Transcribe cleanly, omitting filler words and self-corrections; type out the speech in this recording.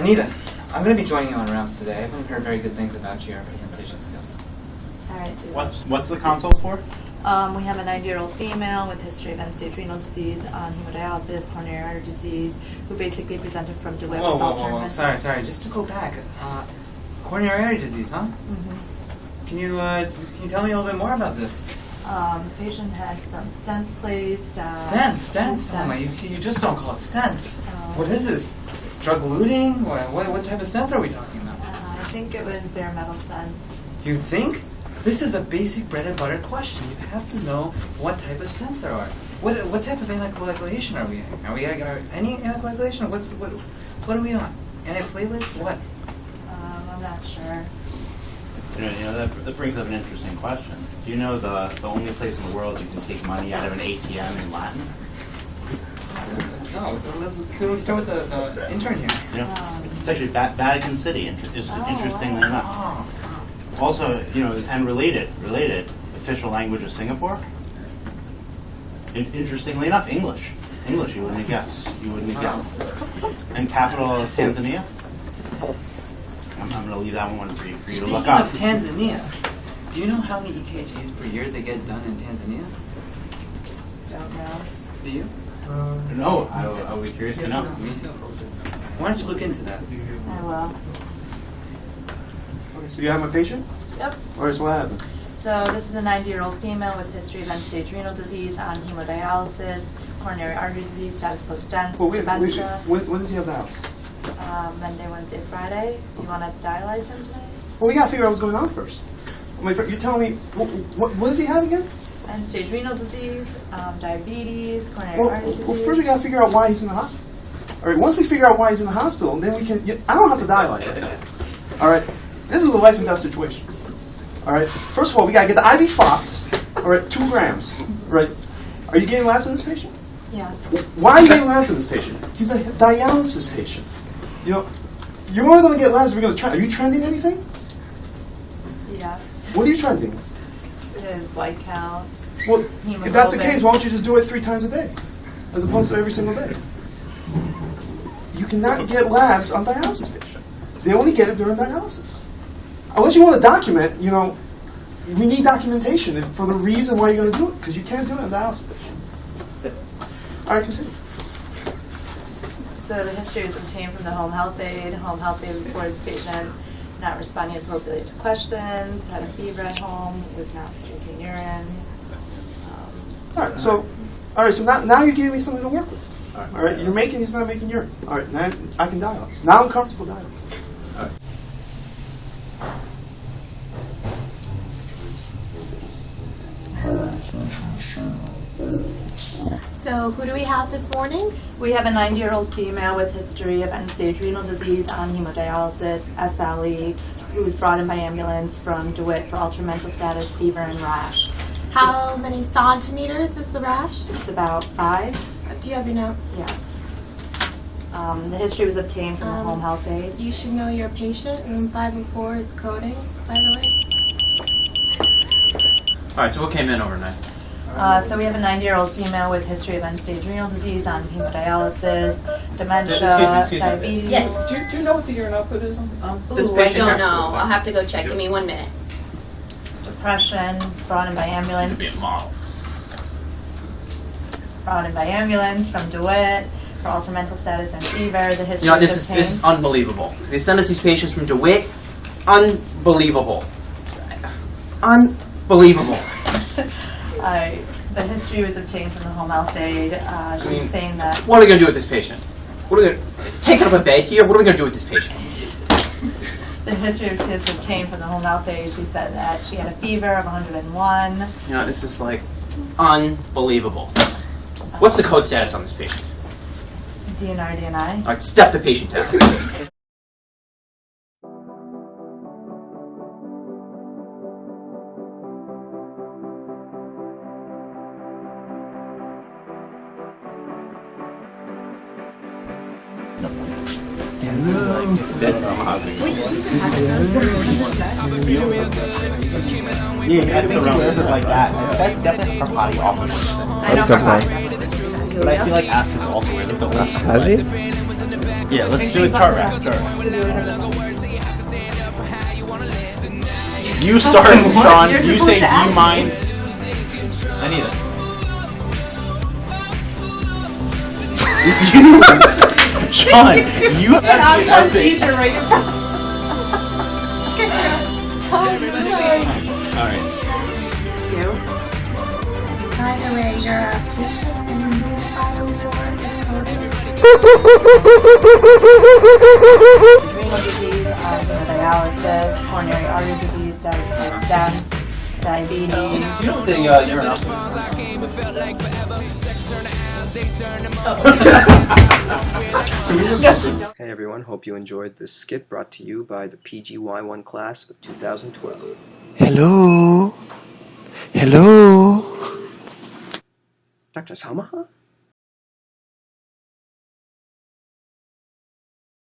Anita, I'm going to be joining you on rounds today. I haven't heard very good things about your presentation skills. All right. What's the consult for? We have a 90-year-old female with history of end-stage renal disease, hemodialysis, coronary artery disease, who basically presented from DeWitt with Whoa. Sorry. Just to go back. Coronary artery disease, huh? Mm-hmm. Can you tell me a little bit more about this? The patient had some stents placed. Stents? Oh my, you just don't call it stents. What is this? Drug-eluting? What type of stents are we talking about? I think it was bare metal stents. You think? This is a basic bread and butter question. You have to know what type of stents there are. What type of anticoagulation are we in? Are we any anticoagulation? What are we on? Antiplatelets? What? I'm not sure. You know that brings up an interesting question. Do you know the only place in the world you can take money out of an ATM in Latin? No. Can we start with the intern here? You know, it's actually Vatican City. Interestingly enough. Also, and related, official language of Singapore. Interestingly enough, English. You wouldn't have guessed. And capital of Tanzania. I'm going to leave that one for you to look up. Speaking of Tanzania, do you know how many EKGs per year they get done in Tanzania? Don't know. Do you? No, I would be curious to know. Me too. Why don't you look into that? I will. Okay, so you have a patient? Yep. Where's what happened? So this is a 90-year-old female with history of end-stage renal disease, on hemodialysis, coronary artery disease, status post-stents, dementia. When does he have the house? Monday, Wednesday, Friday. Do you want to dialyze him today? Well, we got to figure out what's going on first. You're telling me, what does he have again? End-stage renal disease, diabetes, coronary artery disease. Well, first we got to figure out why he's in the hospital. All right, once we figure out why he's in the hospital, then we can, I don't have to dialyze him. All right, this is a life and death situation. All right, first of all, we got to get the IV phos, all right, 2 grams, right? Are you getting labs in this patient? Yes. Why are you getting labs in this patient? He's a dialysis patient. You're only going to get labs if you're going to trend. Are you trending anything? Yes. What are you trending? His white count. Well, if that's the case, why don't you just do it 3 times a day, as opposed to every single day? You cannot get labs on dialysis patients. They only get it during dialysis. Unless you want to document, we need documentation for the reason why you're going to do it, because you can't do it on dialysis patient. All right, continue. So the history was obtained from the home health aide. Home health aide reports patient not responding appropriately to questions, had a fever at home, was not producing urine. All right, so now you're giving me something to work with. All right, he's not making urine. All right, now I can dialyze. Now I'm comfortable dialyzing. All right. So who do we have this morning? We have a 90-year-old female with history of end-stage renal disease, on hemodialysis, SLE, who was brought in by ambulance from DeWitt for ultramental status, fever, and rash. How many centimeters is the rash? It's about 5. Do you have your note? Yes. The history was obtained from the home health aide. You should know your patient. Room 5 and 4 is coding, by the way. All right, so what came in overnight? So we have a 90-year-old female with history of end-stage renal disease, on hemodialysis, dementia, Excuse me. diabetes. Yes. Do you know what the urine output is on this Ooh, I patient? don't know. I'll have to go check. Give me 1 minute. Depression, brought in by ambulance. To be a model. Brought in by ambulance from DeWitt for ultramental status and fever. The history was this is unbelievable. They send us these patients from DeWitt. Unbelievable. Unbelievable. The history was obtained from the home health aide. She's saying that. What are we going to do with this patient? What are we going to take it up a bed here? What are we going to do with this patient? The history was obtained from the home health aide. She said that she had a fever of 101. This is like unbelievable. What's the code status on this patient? DNR. All right, step the patient down. That's Samaha. Yeah, it's around stuff like that. That's definitely her body off of it. I know. But I feel like Astis also is the old Kazi? Yeah, let's do a chart rap. Chart rap. You start, Sean. You're You supposed say, to do ask you me. mind? I need it. It's you. Sean, you asked me I'm to take. teacher right in front. Alright. You? By the way, your patient in room 504 is coding. Renal disease, hemodialysis, coronary artery disease, diabetes, stents, diabetes. Do you know the urine Hey everyone, hope you enjoyed this skit brought to you by the PGY1 class of 2012. Hello? Hello? Dr. Samaha?